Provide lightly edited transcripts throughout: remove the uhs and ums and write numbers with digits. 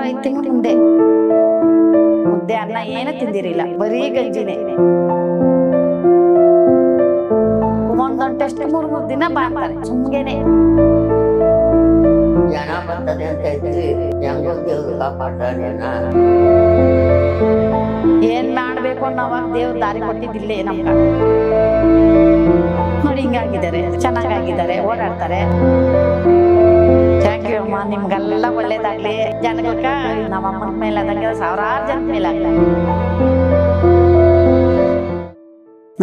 5 ತಿಂಗಳು ಮುಂದೆ ಮುದ್ದೆ ಅನ್ನ ಏನು ತಿಂದಿರಿಲ್ಲ, ಬರೀ ಗಂಜಿನೇ. ಒಂದೊಂದು ಟೆಸ್ಟ್ 3 ದಿನ ಬಾಂತಾರೆ ಸುಮ್ಗೆನೆ. ಜನ ಬರ್ತದೆ ಅಂತ ಇದ್ರಿ, ಹೆಂಗೋ ದೇವ್ರು ಕಾಪಾಡ್ತಾನೇನ. ಏನ್ ಮಾಡ್ಬೇಕು ಅನ್ನೋವಾಗ ದೇವ್ರ ದಾರಿ ಕೊಟ್ಟಿದ್ದಿಲ್ಲ ನಮ್ಗ. ನೋಡಿ ಹಿಂಗಾಗಿದ್ದಾರೆ, ಚೆನ್ನಾಗಿದ್ದಾರೆ, ಓಡಾಡ್ತಾರೆ. ಥ್ಯಾಂಕ್ ಯು ಅಮ್ಮ, ನಿಮ್ಗೆಲ್ಲ ಒಳ್ಳೇದಾಗ್ಲಿ. ಜನಗಳ್ಕ ನಮ್ಮ ಅಮ್ಮನ ಮೇಲೆ ಆದಂಗೆ ಸಾವಿರಾರು ಜನ ಮೇಲಾಗ್ಲಿ.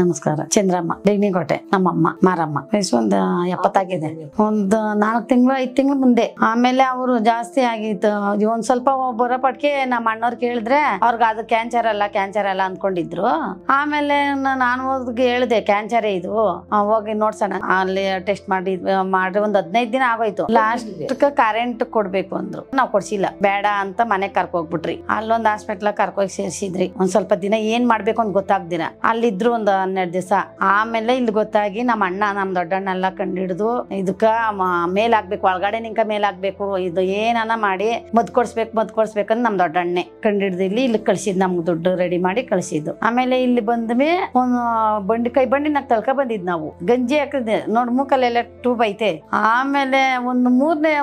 ನಮಸ್ಕಾರ. ಚಂದ್ರಮ್ಮ, ಡಿಗ್ನಿಕೋಟೆ. ನಮ್ಮಮ್ಮ ಮಾರಮ್ಮ. ವಯಸ್ಸು ಒಂದು 70 ಆಗಿದೆ. ಒಂದು 4 ತಿಂಗಳು 5 ತಿಂಗಳು ಮುಂದೆ. ಆಮೇಲೆ ಅವರು ಜಾಸ್ತಿ ಆಗಿತ್ತು. ಒಂದ್ ಸ್ವಲ್ಪ ಬರೋ ಪಟ್ಕೆ ನಮ್ಮ ಅಣ್ಣವ್ರು ಕೇಳಿದ್ರೆ ಅವ್ರಿಗೆ ಅದು ಕ್ಯಾನ್ಸರ್ ಅಲ್ಲ ಅಂದ್ಕೊಂಡಿದ್ರು. ಆಮೇಲೆ ನಾನು ಹೋಗಿ ಹೇಳಿದೆ, ಕ್ಯಾನ್ಸರೇ ಇದು, ಹೋಗಿ ನೋಡ್ಸೋಣ. ಅಲ್ಲಿ ಟೆಸ್ಟ್ ಮಾಡಿ ಒಂದ್ 15 ದಿನ ಆಗೋಯ್ತು. ಲಾಸ್ಟ್ ಕರೆಂಟ್ ಕೊಡ್ಬೇಕು ಅಂದ್ರು. ನಾವ್ ಕೊಡ್ಸಿಲ್ಲ, ಬೇಡ ಅಂತ ಮನೆಗ್ ಕರ್ಕೋಗ್ಬಿಟ್ರಿ. ಅಲ್ಲೊಂದ್ ಹಾಸ್ಪಿಟ್ಲ್ ಕರ್ಕೋಗಿ ಸೇರ್ಸಿದ್ರಿ. ಒಂದ್ ಸ್ವಲ್ಪ ದಿನ ಏನ್ ಮಾಡ್ಬೇಕು ಅಂತ ಗೊತ್ತಾಗ್ದಿನ ಅಲ್ಲಿದ್ರು ಒಂದು 12 ದಿವಸ. ಆಮೇಲೆ ಇಲ್ಲಿ ಗೊತ್ತಾಗಿ ನಮ್ಮ ಅಣ್ಣ, ನಮ್ ದೊಡ್ಡಣ್ಣ ಎಲ್ಲ ಕಂಡಿಡ್ದು ಇದಕ್ಕ ಮೇಲಾಗ್ಬೇಕು, ಒಳಗಡೆ ನಿಂಕ ಮೇಲಾಗ್ಬೇಕು, ಇದು ಏನನ ಮಾಡಿ ಮದ್ ಕೊಡ್ಸ್ಬೇಕಂತ ನಮ್ ದೊಡ್ಡಣ್ಣೆ ಕಂಡಿಡ್ದು ಇಲ್ಲಿ ಕಳ್ಸಿದ್. ನಮ್ಗೆ ದುಡ್ಡು ರೆಡಿ ಮಾಡಿ ಕಳ್ಸಿದ್ದು. ಆಮೇಲೆ ಇಲ್ಲಿ ಬಂದ್ಮೇ ಒಂದು ಕೈ ಬಂಡಿನಾಗ ತಳ್ಕ ಬಂದಿದ್ ನಾವು. ಗಂಜಿ ಹಾಕಿದ್ದೆ ನೋಡ್, ಮೂಕಲ್ಲೆಲ್ಲ ಟ್ಯೂಬ್ ಐತೆ. ಆಮೇಲೆ ಒಂದು 3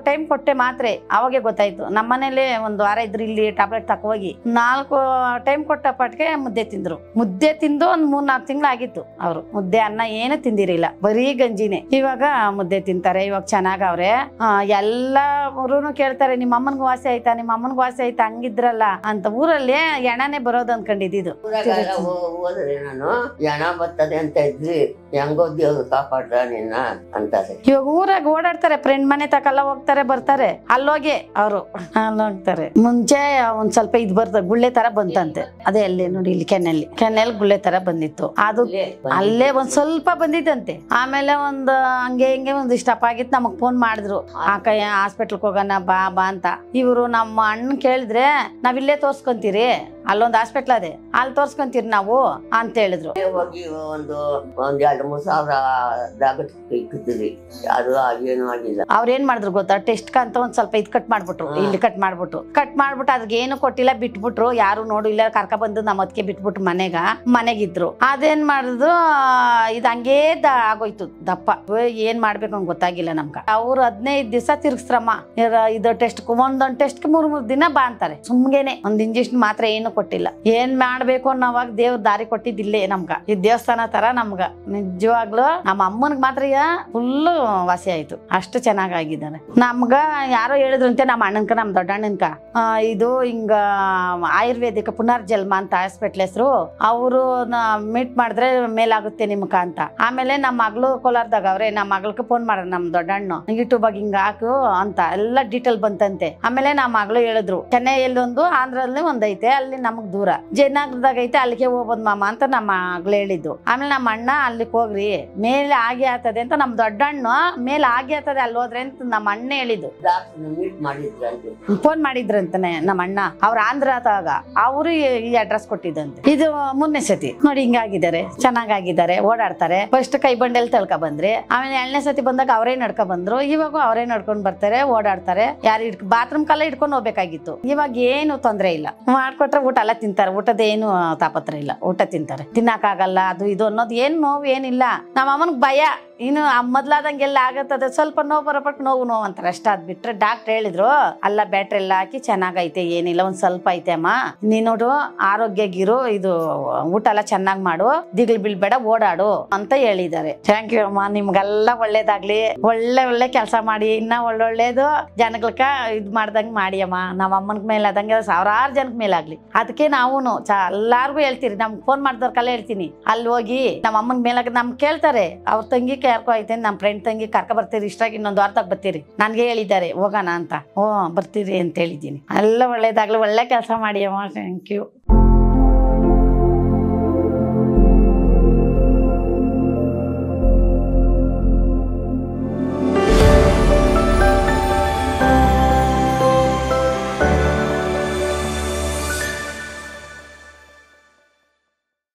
ಟೈಮ್ ಕೊಟ್ಟೆ ಮಾತ್ರೆ. ಅವಾಗೆ ಗೊತ್ತಾಯ್ತು. ನಮ್ಮನೇಲೆ ಒಂದು ವಾರ ಇದ್ರು, ಇಲ್ಲಿ ಟ್ಯಾಬ್ಲೆಟ್ ತಕೋಗಿ 4 ಟೈಮ್ ಕೊಟ್ಟ ಪಟ್ಗೆ ಮುದ್ದೆ ತಿಂದ್ರು. ಮುದ್ದೆ ತಿಂದು ಒಂದ್ 3-4 ತಿಂಗಳು ಆಗಿತ್ತು. ಅವ್ರು ಮುದ್ದೆ ಅನ್ನ ಏನು ತಿಂದಿರಿಲ್ಲ, ಬರೀ ಗಂಜಿನೇ. ಇವಾಗ ಮುದ್ದೆ ತಿಂತಾರೆ, ಇವಾಗ ಚೆನ್ನಾಗವ್ರೆ. ಎಲ್ಲರೂ ಕೇಳ್ತಾರೆ, ನಿಮ್ಮ ಅಮ್ಮನ್ಗೂ ವಾಸಿ ಆಯ್ತಾ, ನಿಮ್ಮ ಅಮ್ಮನ್ಗೂ ವಾಸಿ ಆಯ್ತಾ, ಹಂಗಿದ್ರಲ್ಲ ಅಂತ. ಊರಲ್ಲಿ ಎಣನೇ ಬರೋದು ಅನ್ಕೊಂಡಿದ್ದು. ಹೋದ್ರೆ ನಾನು ಜನ ಬರ್ತದೆ ಅಂತ ಇದ್ರಿ, ಹೆಂಗೋ ದೇವ್ರು ಕಾಪಾಡ್ತಾನೇನ ಅಂತಾರೆ. ಇವಾಗ ಊರಾಗ ಓಡಾಡ್ತಾರೆ, ಫ್ರೆಂಡ್ ಮನೆ ತಕಲ್ಲ ಹೋಗ್ತಾರೆ, ಬರ್ತಾರೆ. ಅಲ್ಲೋಗಿ ಅವರು ಅಲ್ಲೋಗ್ತಾರೆ. ಮುಂಚೆ ಒಂದ್ ಸ್ವಲ್ಪ ಇದು ಬರ್ತದೆ, ಗುಳ್ಳೆ ತರ ಬಂತಂತೆ. ಅದೇ ಅಲ್ಲಿ ನೋಡಿ, ಇಲ್ಲಿ ಕೆನ್ನೆಲ್ ಗುಳ್ಳೆ ತರ ಬಂದಿತ್ತು. ಅದು ಅಲ್ಲೇ ಒಂದ್ ಸ್ವಲ್ಪ ಬಂದಿತ್ತಂತೆ. ಆಮೇಲೆ ಒಂದು ಹಂಗೆ ಒಂದ್ ಇಷ್ಟಪ್ಪ ಆಗಿತ್ತು. ನಮಗ್ ಫೋನ್ ಮಾಡಿದ್ರು, ಹಾಸ್ಪಿಟ್ಲ್ಗೆ ಹೋಗೋಣ ಬಾ ಅಂತ. ಇವ್ರು ನಮ್ಮ ಅಣ್ಣ ಕೇಳಿದ್ರೆ, ನಾವಿಲ್ಲೇ ತೋರ್ಸ್ಕೊಂತೀರಿ, ಅಲ್ಲೊಂದ್ ಹಾಸ್ಪಿಟ್ಲ್ ಅದೇ, ಅಲ್ಲಿ ತೋರ್ಸ್ಕೊಂತೀರಿ ನಾವು ಅಂತ ಹೇಳಿದ್ರು. ಹೋಗಿ ಒಂದು 2-3 ಸಾವಿರ ಇಕ್ಕಿದ್ರಿ, ಅದು ಏನು ಆಗಿಲ್ಲ. ಅವ್ರೇನ್ ಮಾಡಿದ್ರು ಗೊತ್ತಾ, ಟೆಸ್ಟ್ ಅಂತ ಒಂದ್ ಸ್ವಲ್ಪ ಇದ್ ಕಟ್ ಮಾಡ್ಬಿಟ್ರು. ಇಲ್ಲಿ ಕಟ್ ಮಾಡ್ಬಿಟ್ಟು ಅದಕ್ಕೆ ಏನು ಕೊಟ್ಟಿಲ್ಲ, ಬಿಟ್ಬಿಟ್ರು. ಯಾರು ನೋಡಿಲ್ಲ, ಕರ್ಕ ಬಂದು ನಮ್ಮ ಅದಕ್ಕೆ ಬಿಟ್ಬಿಟ್ರು. ಮನೆಗಿದ್ರು. ಅದೇನ್ ಮಾಡಿದ್ರು, ಇದ್ ಹಂಗೇ ಆಗೋಯ್ತು ದಪ್ಪ. ಏನ್ ಮಾಡ್ಬೇಕು ಅಂತ ಗೊತ್ತಾಗಿಲ್ಲ ನಮ್ಗ. ಅವ್ರು 15 ದಿವಸ ತಿರ್ಗಿಸ್ರಮ್ಮ. ಇದು ಟೆಸ್ಟ್ ಒಂದೊಂದ್ ಟೆಸ್ಟ್ 3 ದಿನ ಬಾ ಅಂತಾರೆ ಸುಮ್ಗೆನೆ. ಒಂದ್ ಇಂಜೆಕ್ಷನ್ ಮಾತ್ರ ಏನು ಕೊಟ್ಟಿಲ್ಲ. ಏನ್ ಮಾಡ್ಬೇಕು ಅನ್ನೋವಾಗ ದೇವ್ರ ದಾರಿ ಕೊಟ್ಟಿದ್ದಿಲ್ಲ ನಮ್ಗ. ಈ ದೇವಸ್ಥಾನ ತರ ನಮ್ಗ ನಿಜವಾಗ್ಲು. ನಮ್ಮ ಅಮ್ಮನ್ಗ್ ಮಾತ್ರ ಫುಲ್ ವಾಸಿ ಆಯ್ತು. ಅಷ್ಟು ಚೆನ್ನಾಗಿದ್ದಾರೆ. ನಮ್ಗ ಯಾರೋ ಹೇಳಿದ್ರಂತೆ, ನಮ್ಮ ಅಣ್ಣನ್ಕ, ನಮ್ ದೊಡ್ಡಣ್ಣನ್ಕ, ಇದು ಹಿಂಗ ಆಯುರ್ವೇದಿಕ ಪುನರ್ಜನ್ಮ ಅಂತ ಹಾಸ್ಪಿಟ್ಲ್ ಹೆಸರು. ಅವರು ಮೀಟ್ ಮಾಡಿದ್ರೆ ಮೇಲಾಗುತ್ತೆ ನಿಮ್ಕ ಅಂತ. ಆಮೇಲೆ ನಮ್ಮ ಮಗಳು ಕೋಲಾರದಾಗ ಅವ್ರೆ, ನಮ್ಮ ಮಗಳಿಗೆ ಫೋನ್ ಮಾಡ ನಮ್ ದೊಡ್ಡಣ್ಣ, ಯೂಟ್ಯೂಬ್ ಆಗಿ ಹಿಂಗ ಹಾಕು ಅಂತ ಎಲ್ಲ ಡೀಟೇಲ್ ಬಂತಂತೆ. ಆಮೇಲೆ ನಮ್ಮ ಮಗಳು ಹೇಳಿದ್ರು, ಚೆನ್ನೈಯಲ್ಲಿ ಒಂದು, ಆಂಧ್ರಲ್ಲಿ ಒಂದ್ ಐತೆ, ಅಲ್ಲಿ ನಮಗ್ ದೂರ, ಜಯನಗರದಾಗ ಐತೆ, ಅಲ್ಲಿಗೆ ಹೋಗ್ಬೋದು ಮಾಮ ಅಂತ ನಮ್ಮ ಮಗಳು ಹೇಳಿದ್ದು. ಆಮೇಲೆ ನಮ್ಮ ಅಣ್ಣ ಅಲ್ಲಿಗೆ ಹೋಗ್ರಿ, ಮೇಲೆ ಆಗಿ ಆಗ್ತದೆ ಅಂತ. ನಮ್ ದೊಡ್ಡಣ್ಣ ಮೇಲೆ ಆಗಿ ಆಗ್ತದೆ ಅಲ್ಲಿ ಹೋದ್ರೆ ಅಂತ ನಮ್ಮ ಅಣ್ಣ ಹೇಳಿದ್ದು. ಫೋನ್ ಮಾಡಿದ್ರಂತಾನೆ ನಮ್ಮ ಅಣ್ಣ. ಅವ್ರ ಆಂಧ್ರದಾಗ, ಅವರು ಈ ಅಡ್ರೆಸ್ ಕೊಟ್ಟಿದ್ದಂತೆ. ಇದು 3ನೇ ಸತಿ ನೋಡಿ. ಹಿಂಗಾಗಿದ್ದಾರೆ, ಚೆನ್ನಾಗಿದ್ದಾರೆ, ಓಡಾಡ್ತಾರೆ. ಫಸ್ಟ್ ಕೈ ಬಂಡೆಲ್ ತಳ್ಕ ಬಂದ್ರಿ, ಆಮೇಲೆ 2ನೇ ಸತಿ ಬಂದಾಗ ಅವರೇ ನಡ್ಕೊ ಬಂದ್ರು. ಇವಾಗ ಅವರೇ ನಡ್ಕೊಂಡ್ ಬರ್ತಾರೆ, ಓಡಾಡ್ತಾರೆ. ಯಾರು ಬಾತ್ರೂಮ್ ಕಲ್ಲ ಇಟ್ಕೊಂಡು ಹೋಗ್ಬೇಕಾಗಿತ್ತು. ಇವಾಗ ಏನು ತೊಂದ್ರೆ ಇಲ್ಲ, ಮಾಡ್ಕೊಟ್ರೆ ಊಟ ಎಲ್ಲ ತಿಂತಾರೆ. ಊಟದೇನು ತಾಪತ್ರ ಇಲ್ಲ, ಊಟ ತಿಂತಾರೆ. ತಿನ್ನಕ್ಕಾಗಲ್ಲ ಅದು ಇದು ಅನ್ನೋದು ಏನ್ ನೋವು ಏನಿಲ್ಲ. ನಮ್ಮ ಅಮ್ಮನ್ಗ್ ಭಯ. ಇನ್ನು ಮೊದ್ಲಾದಂಗೆಲ್ಲ ಆಗತ್ತದೆ, ಸ್ವಲ್ಪ ನೋವು ಬರೋಪಟ್ಟು ನೋವು ಅಂತಾರೆ ಅಷ್ಟ. ಅದ್ ಬಿಟ್ರೆ ಡಾಕ್ಟರ್ ಹೇಳಿದ್ರು, ಅಲ್ಲ ಬ್ಯಾಟ್ರಿ ಎಲ್ಲ ಹಾಕಿ ಚೆನ್ನಾಗೈತೆ, ಏನಿಲ್ಲ, ಒಂದ್ ಸ್ವಲ್ಪ ಐತೆ ಅಮ್ಮ, ನೀನು ಆರೋಗ್ಯಗಿರು, ಇದು ಊಟ ಎಲ್ಲ ಚೆನ್ನಾಗ್ ಮಾಡು, ದಿಗ್ಲು ಬೀಳ್ಬೇಡ, ಓಡಾಡು ಅಂತ ಹೇಳಿದ್ದಾರೆ. ಥ್ಯಾಂಕ್ ಯು ಅಮ್ಮ, ನಿಮ್ಗೆಲ್ಲ ಒಳ್ಳೇದಾಗ್ಲಿ. ಒಳ್ಳೆ ಕೆಲಸ ಮಾಡಿ, ಇನ್ನ ಒಳ್ಳೊಳ್ಳೇದು ಜನಗಳ್ಕ ಇದ್ ಮಾಡ್ದಂಗ್ ಮಾಡಿ ಅಮ್ಮ. ನಮ್ಮ ಅಮ್ಮನ ಮೇಲೆ ಆದಂಗೆ ಸಾವಿರಾರು ಜನಕ್ ಮೇಲಾಗ್ಲಿ. ಅದಕ್ಕೆ ನಾವು ಎಲ್ಲಾರ್ಗು ಹೇಳ್ತೀರಿ, ನಮ್ಗೆ ಫೋನ್ ಮಾಡಿದವ್ರಕಲ್ಲ ಹೇಳ್ತೀನಿ, ಅಲ್ಲಿ ಹೋಗಿ ನಮ್ಮ ಅಮ್ಮನ ಮೇಲಾಗ ನಮ್ ಕೇಳ್ತಾರೆ. ಅವ್ರ ತಂಗಿ ಯಾರ್ಕೋ ಐತೆ, ನಮ್ಮ ಫ್ರೆಂಡ್ ತಂಗಿ ಕರ್ಕ ಬರ್ತೀರಿ, ಇಷ್ಟಾಗಿ ಇನ್ನೊಂದು ವಾರದಾಗ ಬರ್ತೀರಿ, ನನ್ಗೆ ಹೇಳಿದ್ದಾರೆ ಹೋಗೋಣ ಅಂತ. ಬರ್ತೀರಿ ಅಂತ ಹೇಳಿದ್ದೀನಿ. ಎಲ್ಲ ಒಳ್ಳೇದಾಗ್ಲಿ, ಒಳ್ಳೆ ಕೆಲಸ ಮಾಡಿ ಅಮ್ಮ. Thank you.